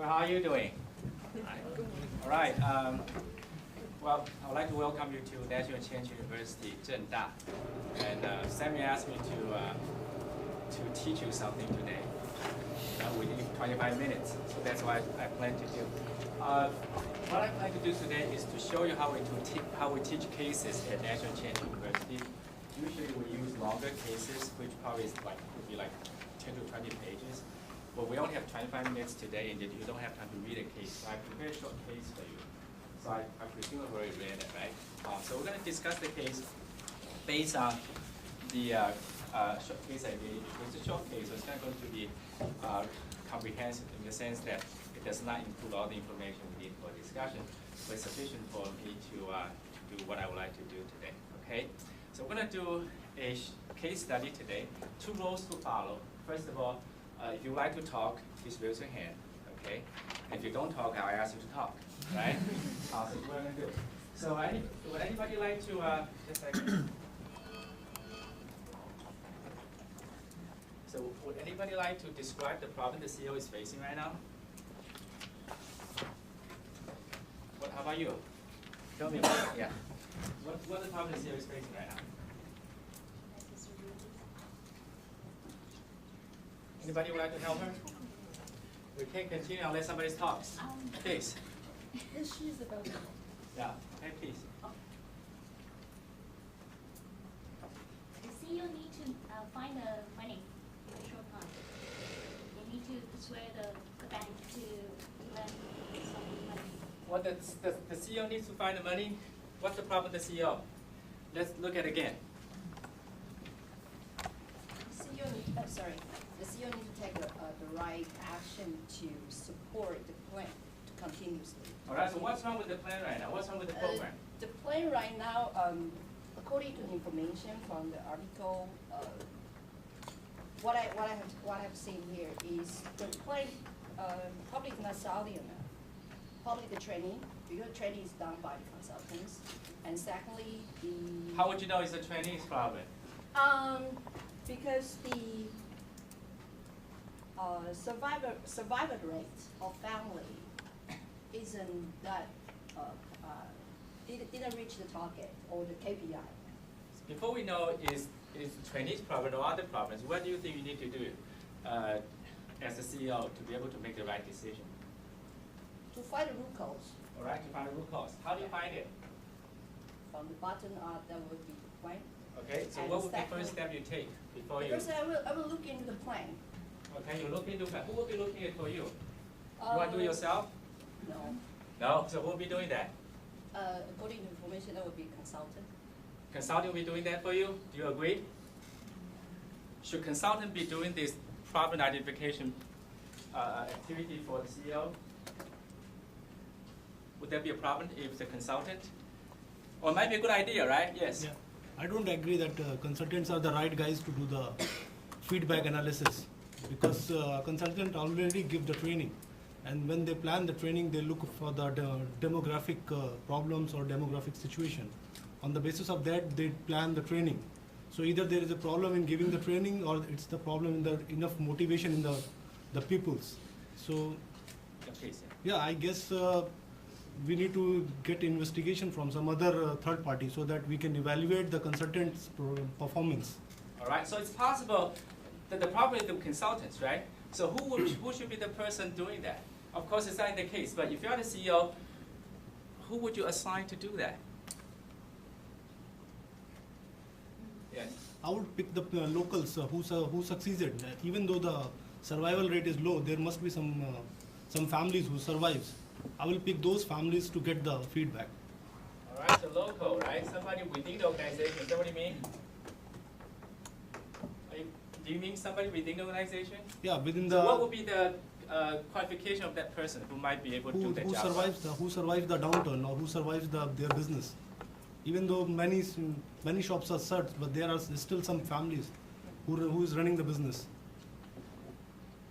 how are you doing? All right. Well, I would like to welcome you to National Change University, Zhengda. And Sammy asked me to teach you something today. Within 25 minutes, so that's what I plan to do. What I plan to do today is to show you how we teach cases at National Change University. Usually we use longer cases, which probably would be like 10 to 20 pages. But we only have 25 minutes today, and you don't have time to read a case. So I prepared a short case for you. So I presume you've already read it, right? So we're going to discuss the case based on the short case I gave. It's a short case, so it's not going to be comprehensive in the sense that it does not include all the information we need for discussion, but it's sufficient for me to do what I would like to do today. Okay? So we're going to do a case study today. 2 rules to follow. First of all, if you would like to talk, please raise your hand. Okay? If you don't talk, I'll ask you to talk. Right? So what we're going to do. So would anybody like to just like. So would anybody like to describe the problem the CEO is facing right now? How about you? Tell me about it. Yeah. What the problem the CEO is facing right now? Anybody would like to help her? We can't continue unless somebody talks. Please. She's about to. Yeah. Okay, please. The CEO need to find the money in a short time. They need to persuade the bank to lend some money. What the CEO needs to find the money? What's the problem with the CEO? Let's look at it again. The CEO needs to take the right action to support the plan continuously. All right, so what's wrong with the plan right now? What's wrong with the program? The plan right now, according to information from the article, what I've seen here is the plan probably not solid enough. Probably the training, because training is done by the consultants, and secondly, the. How would you know it's a trainee's problem? Because the survivor rate of family isn't that didn't reach the target or the KPI. Before we know is trainee's problem or other problems, what do you think you need to do as a CEO to be able to make the right decision? To find the root cause. All right, to find the root cause. How do you find it? From the bottom up, that would be the plan. Okay, so and what would be the first step you take before you? First, I will look into the plan. Okay, you look into that. Who will be looking at it for you? You want to do it yourself? No. No. So who will be doing that? According to information, that would be a consultant. Consultant will be doing that for you. Do you agree? Should consultant be doing this problem identification activity for the CEO? Would that be a problem if the consultant? Or it might be a good idea, right? Yes. Yeah. I don't agree that consultants are the right guys to do the feedback analysis, because consultants already give the training, and when they plan the training, they look for the demographic problems or demographic situation. On the basis of that, they plan the training. So either there is a problem in giving the training, or it's the problem in the enough motivation in the pupils. So yeah, I guess we need to get investigation from some other third party so that we can evaluate the consultant's performance. All right, so it's possible that the problem is the consultants, right? So who should be the person doing that? Of course, it's not the case, but if you're the CEO, who would you assign to do that? Yes. I would pick the locals who succeeded. Even though the survival rate is low, there must be some families who survives. I will pick those families to get the feedback. All right, so local, right? Somebody within the organization. Is that what you mean? Do you mean somebody within the organization? Yeah, within the. So what would be the qualification of that person who might be able to do that job? Who survives the downturn, or who survives their business? Even though many shops are shut, but there are still some families who is running the business.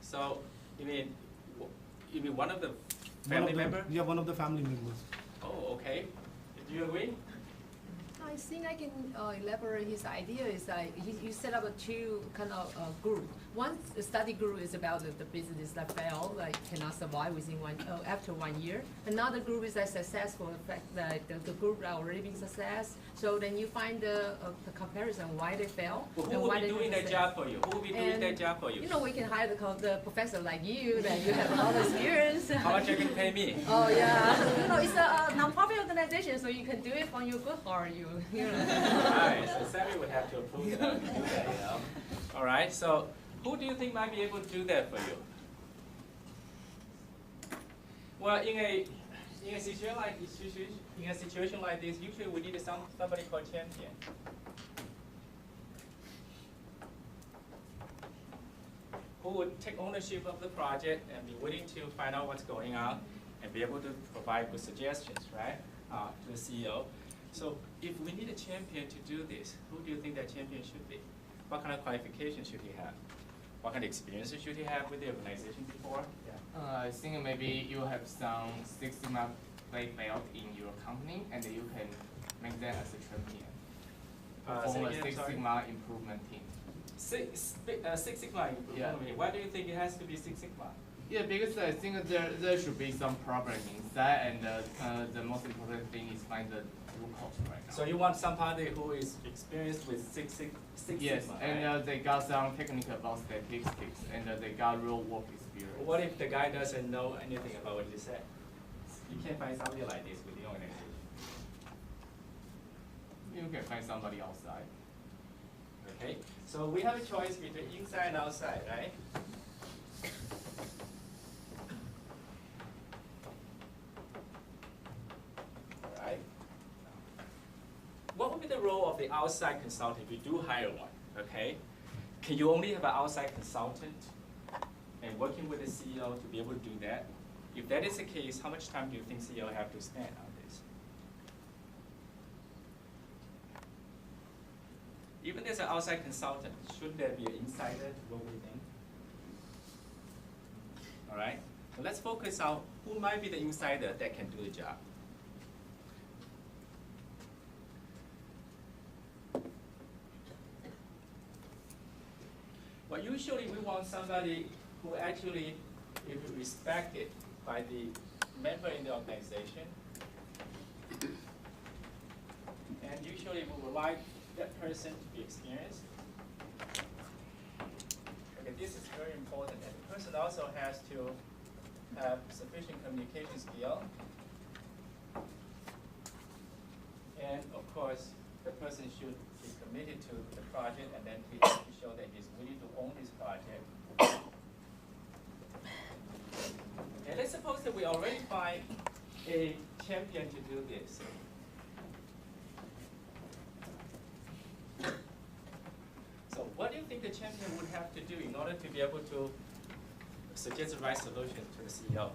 So you mean one of the family members? Yeah, one of the family members. Oh, okay. Do you agree? I I think I can elaborate his idea is that you set up a two kind of group. One study group is about the business that failed, like cannot survive within after 1 year. Another group is that successful, in fact, that the group that already been success. So then you find the comparison why they fail. Well, who and will why be they doing that job for you? Who will be doing that job for you? You know, we can hire the professor like you, that you have a lot of experience. How much you can pay me? Oh yeah, you know, it's a non-profit organization, so you can do it from your good heart. You know. Alright, so Sammy would have to approve that, to do that, you know. Alright, so who do you think might be able to do that for you? Well, in a situation like this, usually we need somebody called champion. Who would take ownership of the project and be willing to find out what's going on and be able to provide good suggestions, right, to the CEO. So if we need a champion to do this, who do you think that champion should be? What kind of qualifications should he have? What kind of experiences should he have with the organization before? Yeah. I think maybe you have some Six Sigma black belt in your company, and you can make them as a champion. Perform a Six Sigma improvement team. Six Sigma improvement. Yeah. Why do you think it has to be Six Sigma? Yeah, because I think there should be some problem inside, and the most important thing is find the root cause right now. So you want somebody who is experienced with Six yes, Sigma, and right? they got some technical about statistics, and they got real work experience. What if the guy doesn't know anything about what you said? You can't find somebody like this within the organization. You can find somebody outside. Okay, so we have a choice between inside and outside, right? All right. What would be the role of the outside consultant if you do hire one? Okay, can you only have an outside consultant and working with the CEO to be able to do that? If that is the case, how much time do you think CEO have to spend on this? Even as an outside consultant, should there be an insider to go within? All right, so let's focus on who might be the insider that can do the job. Well, usually we want somebody who actually is respected by the member in the organization. And usually we would like that person to be experienced. Okay, this is very important. And the person also has to have sufficient communication skill. And of course, the person should be committed to the project and then be able to show that he's willing to own this project. And let's suppose that we already find a champion to do this. So what do you think the champion would have to do in order to be able to suggest the right solution to the CEO?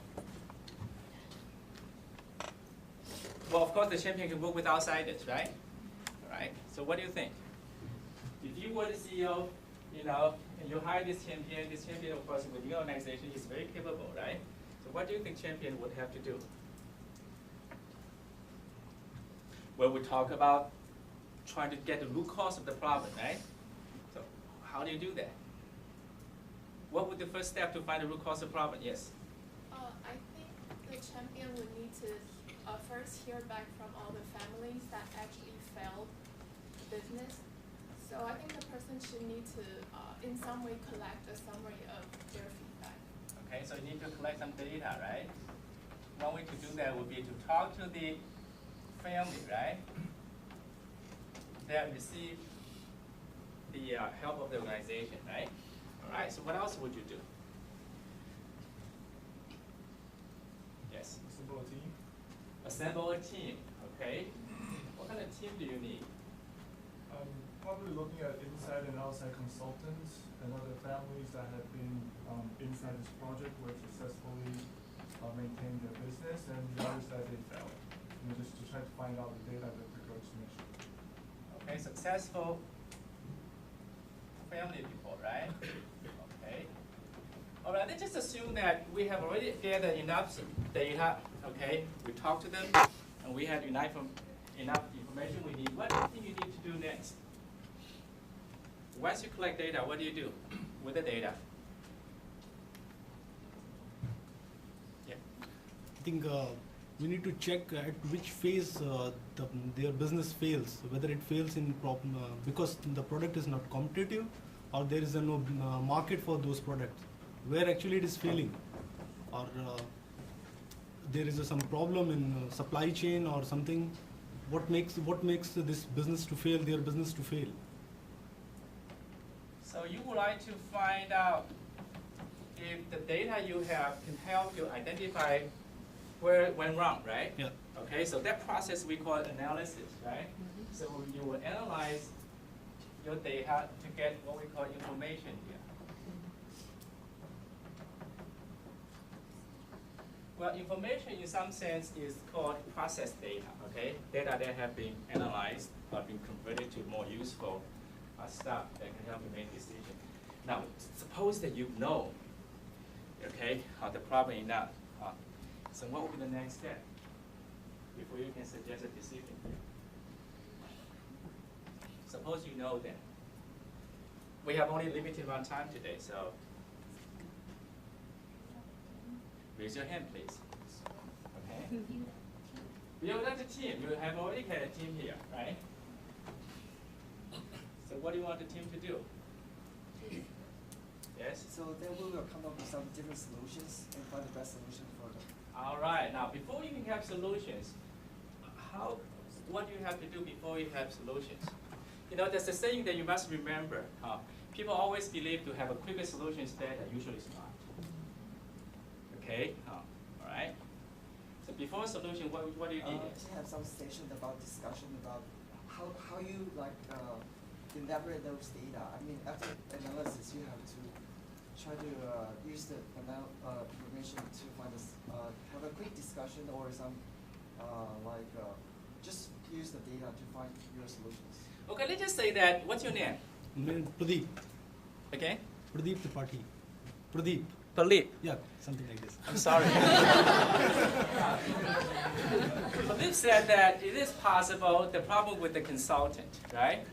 Well, of course, the champion can work with outsiders, right? All right. So what do you think? If you were the CEO, you know, and you hire this champion, of course, within your organization is very capable, right? So what do you think champion would have to do? Well, we talk about trying to get the root cause of the problem, right? So how do you do that? What would the first step to find the root cause of the problem? Yes? I think the champion would need to first hear back from all the families that actually failed business. So I think the person should need to, in some way, collect a summary of their feedback. Okay, so you need to collect some data, right? One way to do that would be to talk to the family, right? That receive the help of the organization, right? All right, so what else would you do? Yes? Assemble a team. Assemble a team, okay? What kind of team do you need? Probably looking at inside and outside consultants and other families that have been inside this project where successfully maintained their business and the others that they failed. Just to try to find out the data that regards to mission. Okay, successful family people, right? Okay. All right, let's just assume that we have already gathered enough data, okay? We talked to them, and we had enough information information we need. What do you think you need to do next? Once you collect data, what do you do with the data? Yeah. I think we need to check at which phase their business fails, whether it fails in because the product is not competitive, or there is no market for those products, where actually it is failing, or there is some problem in supply chain or something. What makes this business to fail, their business to fail? So you would like to find out if the data you have can help you identify where it went wrong, right? Yeah. Okay, so that process we call analysis, right? So you will analyze your data to get what we call information here. Well, information in some sense is called process data, okay? Data that have been analyzed or been converted to more useful stuff that can help you make decisions. Now, suppose that you know, okay, the problem is not. So what would be the next step before you can suggest a decision? Suppose you know that. We have only limited amount of time today, so raise your hand, please. Okay. Build up the team. You have already had a team here, right? So what do you want the team to do? Yes? So then we will come up with some different solutions and find the best solution for them. All right. Now, before you can have solutions, what do you have to do before you have solutions? You know, there's a saying that you must remember. People always believe to have a quicker solution is better. Usually it's not. Okay? All right. So before a solution, what do you need? To have some session about discussion about how you elaborate those data. I mean, after analysis, you have to try to use the information to find have a quick discussion or some just use the data to find your solutions. Okay, let's just say that. What's your name? Pradeep. Okay. Pradeep Tripathi. Pradeep. Philippe. Yeah, something like this. I'm sorry. Philippe said that it is possible the problem with the consultant, right?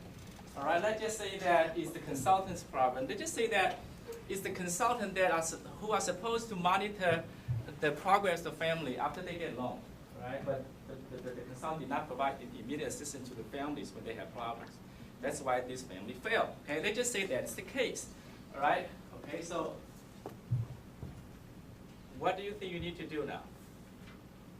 All right, let's just say that it's the consultant's problem. Let's just say that it's the consultant who are supposed to monitor the progress of the family after they get loan, right? But the consultant did not provide the immediate assistance to the families when they have problems. That's why this family failed. Okay, let's just say that's the case. All right. Okay, so what do you think you need to do now?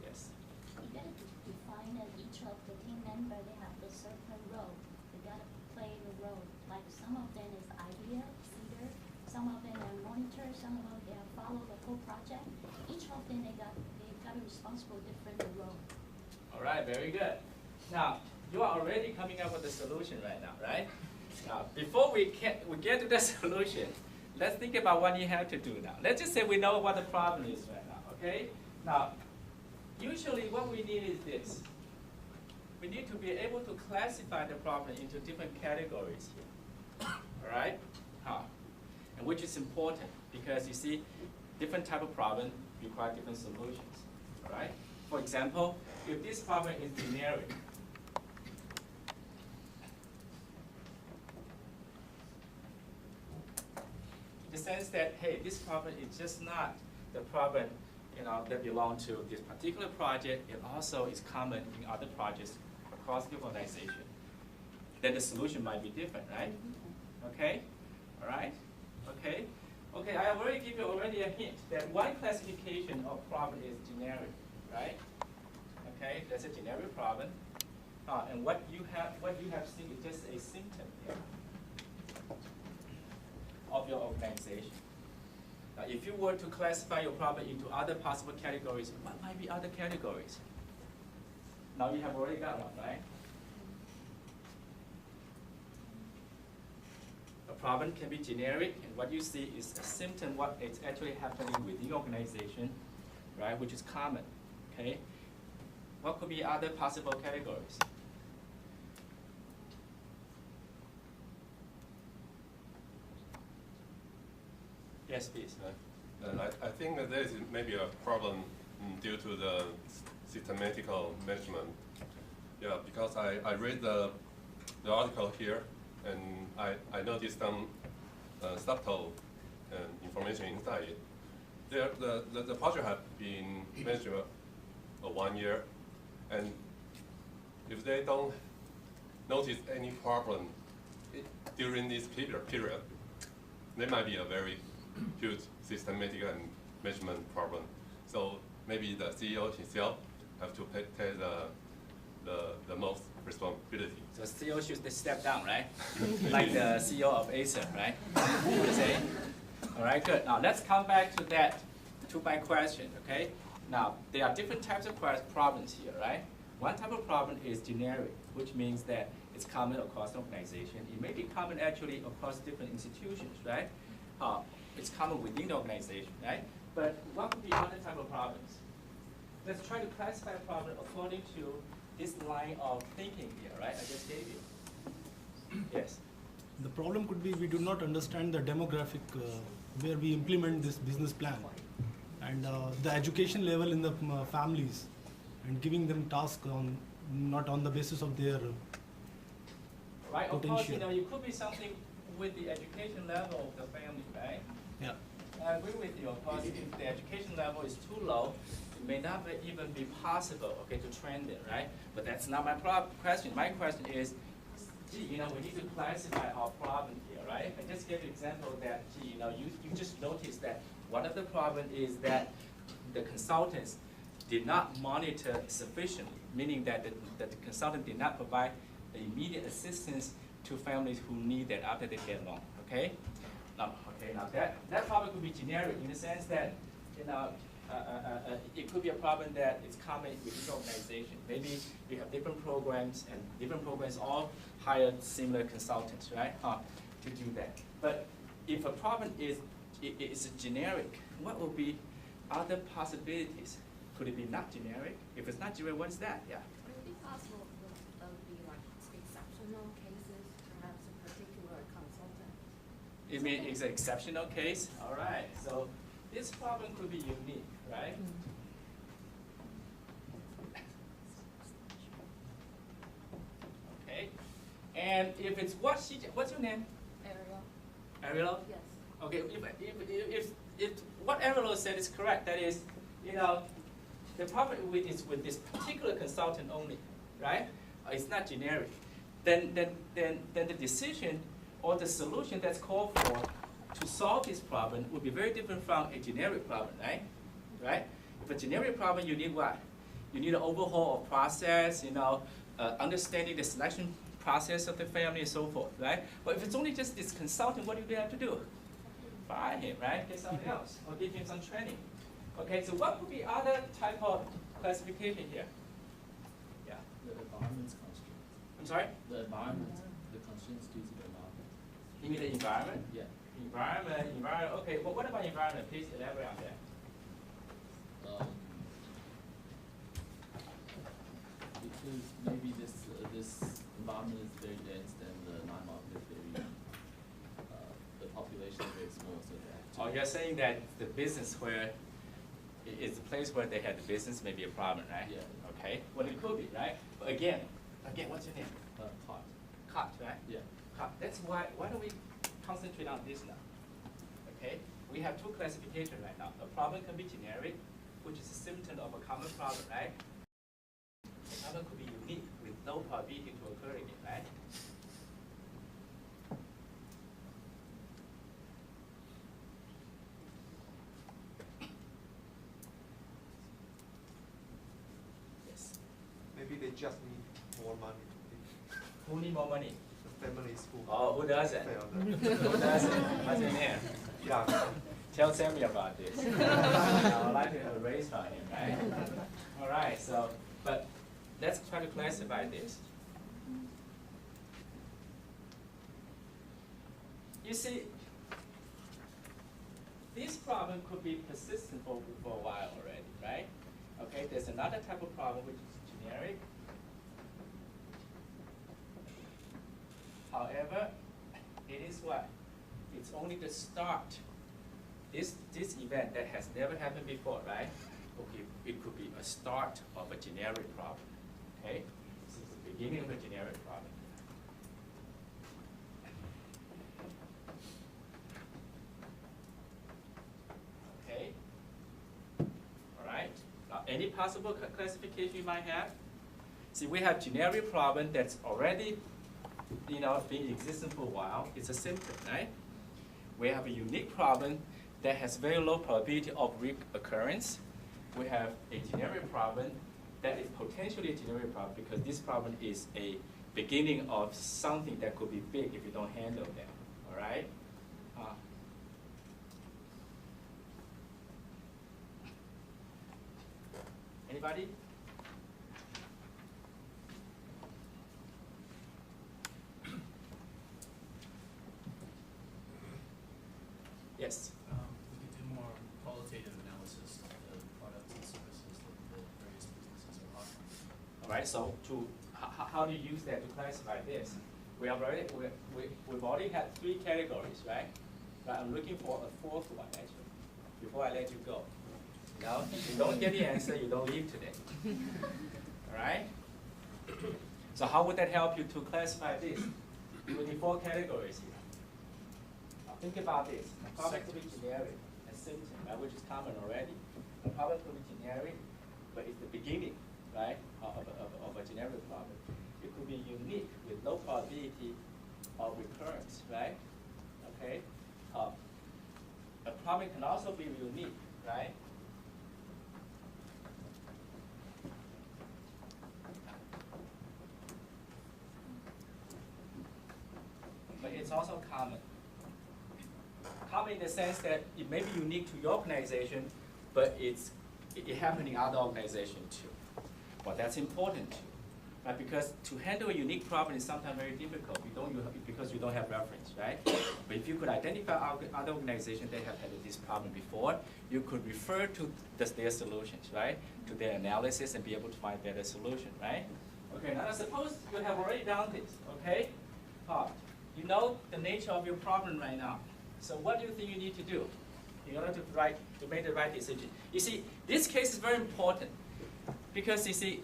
Yes. You got to define that each of the team member, they have a certain role. They got to play the role. Like some of them is idea leader, some of them are monitor, some of them they are follow the whole project. Each of them they got a responsible different role. All right, very good. Now you are already coming up with a solution right now, right? Now before we get to the solution, let's think about what you have to do now. Let's just say we know what the problem is right now, okay? Now, usually what we need is this. We need to be able to classify the problem into different categories here, all right? And which is important because you see, different type of problem require different solutions, all right? For example, if this problem is generic, the sense that, hey, this problem is just not the problem, that belong to this particular project. It also is common in other projects across the organization. Then the solution might be different, right? Okay, all right, okay. Okay, I have already given you a hint that one classification of problem is generic, right? Okay, that's a generic problem. And what you have seen is just a symptom here of your organization. Now, if you were to classify your problem into other possible categories, what might be other categories? Now you have already got one, right? A problem can be generic, and what you see is a symptom, what is actually happening within the organization, right, which is common, okay? What could be other possible categories? Yes, please. I think that there is maybe a problem due to the systematical management. Yeah, because I read the article here, and I noticed some subtle information inside it. The project has been measured 1 year, and if they don't notice any problem during this period, there might be a very huge systematic and measurement problem. So maybe the CEO himself have to take the most responsibility. So CEO should step down, right? Like the CEO of Acer, right? What you say? All right, good. Now let's come back to my question, okay? Now, there are different types of problems here, right? One type of problem is generic, which means that it's common across the organization. It may be common actually across different institutions, right? It's common within the organization, right? But what could be other type of problems? Let's try to classify a problem according to this line of thinking here, right? I just gave you. Yes? The problem could be we do not understand the demographic where we implement this business plan, and the education level in the families, and giving them tasks not on the basis of their right, potential. Of course, it could be something with the education level of the family, right? Yeah. I agree with you. Of course, if the education level is too low, it may not even be possible, okay, to train them, right? But that's not my question. My question is, gee, we need to classify our problem here, right? I just gave an example that, gee, you just noticed that one of the problems is that the consultants did not monitor sufficiently, meaning that the consultant did not provide the immediate assistance to families who need that after they get loan, okay? Now that problem could be generic in the sense that, it could be a problem that is common within the organization. Maybe we have different programs, and different programs all hire similar consultants, right, to do that. But if a problem is generic, what will be other possibilities? Could it be not generic? If it's not generic, what's that? Yeah. Would it be possible that would be like exceptional cases, perhaps a particular consultant? You mean it's an exceptional case? All right. So this problem could be unique, right? Okay. And if it's what's your name? Ariel? Ariel? Yes. Okay. If what Ariel said is correct, that is, the problem is with this particular consultant only, right? It's not generic. Then the decision or the solution that's called for to solve this problem would be very different from a generic problem, right? Right? If a generic problem, you need what? You need an overhaul of process, understanding the selection process of the family and so forth, right? But if it's only just this consultant, what do you have to do? Fire him, right? Get something else, or give him some training. Okay, so what would be other type of classification here? Yeah. The environment's constraint. I'm sorry? The environment, the constraints due to the environment. You mean the environment? Yeah. Environment. Okay, well, what about environment? Please elaborate on that. Because maybe this environment is very dense, then the non-market is very, the population is very small, so they have to. Oh, you're saying that the business where it's a place where they had the business may be a problem, right? Yeah. Okay. Well, it could be, right? But again, what's your name? Part. Cut, right? Yeah. Cut. That's why don't we concentrate on this now? Okay? We have two classifications right now. A problem can be generic, which is a symptom of a common problem, right? The problem could be unique with no probability to occur again, right? Yes. Maybe they just need more money. Who need more money? The family school. Oh, who doesn't? Failed. Who doesn't? What's your name? Yeah. Tell Sammy about this. I would like to erase from him, right? All right, so, but let's try to classify this. You see, this problem could be persistent for a while already, right? Okay, there's another type of problem which is generic. However, it is what? It's only the start. This event that has never happened before, right? Okay, it could be a start of a generic problem. Okay, so beginning of a generic problem. Okay. All right. Now, any possible classification you might have? See, we have generic problem that's already, been in existence for a while. It's a symptom, right? We have a unique problem that has very low probability of reoccurrence. We have a generic problem that is potentially a generic problem because this problem is a beginning of something that could be big if you don't handle them. All right? Anybody? Yes. We could do more qualitative analysis of the products and services that the various businesses are offering. All right. So how do you use that to classify this? We've already had 3 categories, right? But I'm looking for a 4th one actually. Before I let you go, if you don't get the answer, you don't leave today. All right. So how would that help you to classify this? With the 4 categories here. Now think about this. A problem could be generic, a symptom, right, which is common already. A problem could be generic, but it's the beginning, right, of a generic problem. It could be unique with low probability of recurrence, right? Okay. A problem can also be unique, right? But it's also common. Common in the sense that it may be unique to your organization, but it happens in other organizations too. Well, that's important too. Right? Because to handle a unique problem is sometimes very difficult because you don't have reference, right? But if you could identify other organizations that have had this problem before, you could refer to their solutions, right? To their analysis and be able to find better solution, right? Okay, now suppose you have already done this, okay? You know the nature of your problem right now. So what do you think you need to do in order to make the right decision? You see, this case is very important because you see,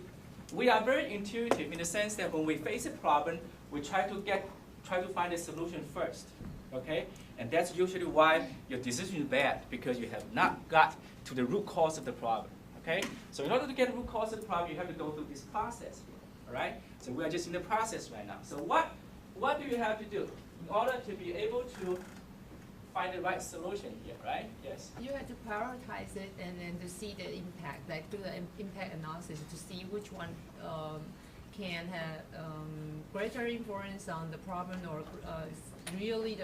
we are very intuitive in the sense that when we face a problem, we try to find a solution first, okay? And that's usually why your decision is bad because you have not got to the root cause of the problem, okay? So in order to get the root cause of the problem, you have to go through this process here, all right? So we are just in the process right now. So what do you have to do in order to be able to find the right solution here, right? Yes? You have to prioritize it and then to see the impact, like do the impact analysis to see which one can have greater influence on the problem or really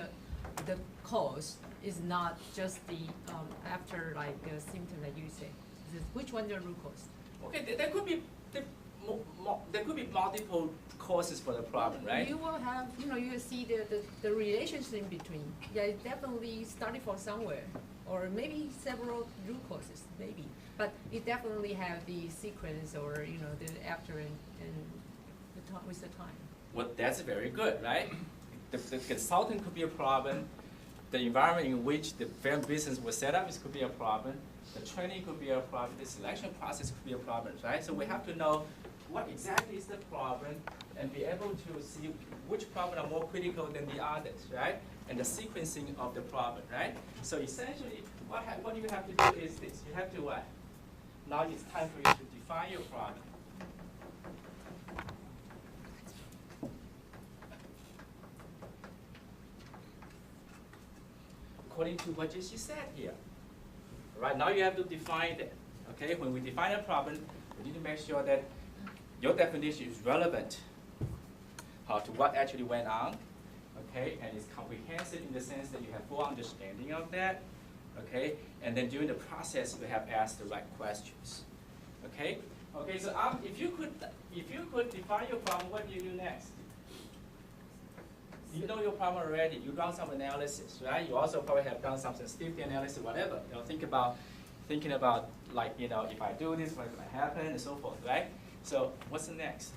the cause is not just the after like a symptom that you say. Which one is the root cause? Okay, there could be multiple causes for the problem, right? You will have, you will see the relationship in between. Yeah, it definitely started from somewhere, or maybe several root causes, maybe. But it definitely have the sequence or the after and the time with the time. Well, that's very good, right? The consultant could be a problem. The environment in which the business was set up could be a problem. The training could be a problem. The selection process could be a problem, right? So we have to know what exactly is the problem and be able to see which problems are more critical than the others, right? And the sequencing of the problem, right? So essentially, what you have to do is this. You have to what? Now it's time for you to define your problem. According to what Jesse said here. Right now you have to define it. Okay, when we define a problem, we need to make sure that your definition is relevant to what actually went on. Okay, and it's comprehensive in the sense that you have full understanding of that. Okay, and then during the process you have asked the right questions. Okay, okay. So if you could define your problem, what do you do next? You know your problem already. You run some analysis, right? You also probably have done some sensitivity analysis, whatever. Thinking about like if I do this, what's going to happen, and so forth, right? So what's the next?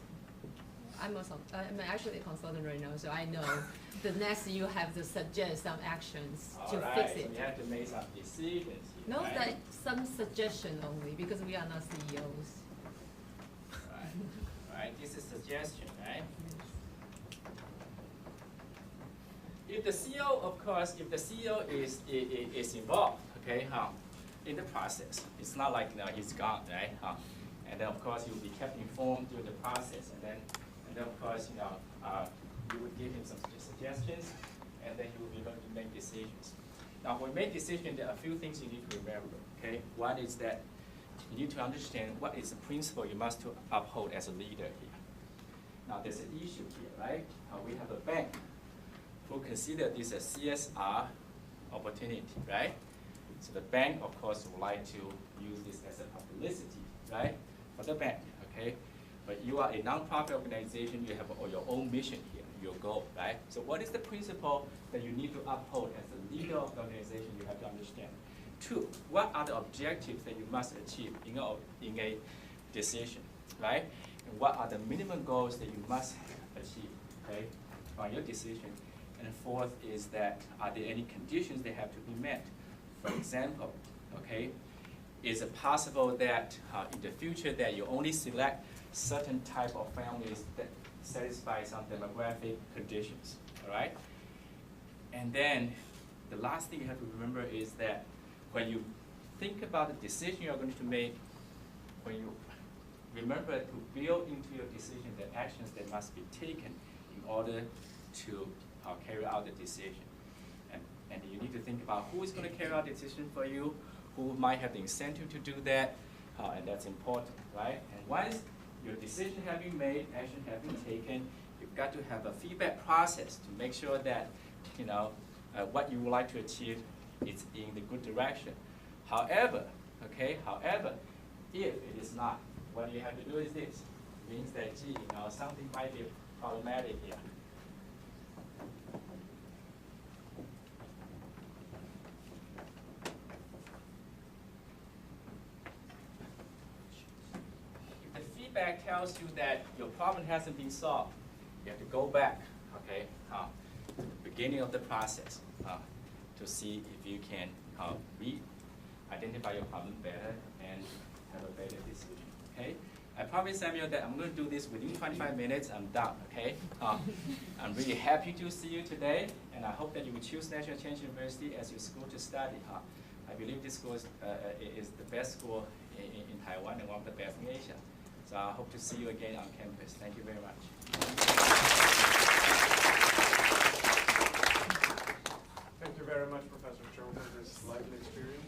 I'm actually a consultant right now, so I know the next you have to suggest some actions to fix it. So you have to make some decisions. No, right? like some suggestion only because we are not CEOs. Right. right? This is suggestion, right? If the CEO, of course, if the CEO is involved, okay, in the process, it's not like he's gone, right? And then of course he will be kept informed during the process, and then of course you would give him some suggestions, and then he will be able to make decisions. Now, when we make decisions, there are a few things you need to remember. Okay, one is that you need to understand what is the principle you must to uphold as a leader here. Now, there's an issue here, right? We have a bank who consider this a CSR opportunity, right? So the bank, of course, would like to use this as a publicity, right, for the bank, okay? But you are a nonprofit organization, you have your own mission here, your goal, right? So what is the principle that you need to uphold as a leader of the organization? You have to understand. 2, what are the objectives that you must achieve in a decision, right? And what are the minimum goals that you must achieve, okay, on your decision? And 4th is that, are there any conditions that have to be met? For example, okay, is it possible that in the future that you only select certain type of families that satisfy some demographic conditions, all right? And then the last thing you have to remember is that when you think about the decision you're going to make, when you remember to build into your decision the actions that must be taken in order to carry out the decision. And you need to think about who is going to carry out the decision for you, who might have the incentive to do that, and that's important, right? And once your decision has been made, action has been taken, you've got to have a feedback process to make sure that what you would like to achieve is in the good direction. However, okay, if it is not, what you have to do is this. It means that, gee, something might be problematic here. Feedback tells you that your problem hasn't been solved. You have to go back, okay, to the beginning of the process to see if you can identify your problem better and have a better decision, okay? I promise Samuel that I'm going to do this within 25 minutes. I'm done, okay? I'm really happy to see you today, and I hope that you will choose National Challenge University as your school to study. I believe this school is the best school in Taiwan and one of the best in Asia. So I hope to see you again on campus. Thank you very much. Thank you very much, Professor Cho, for this lively experience.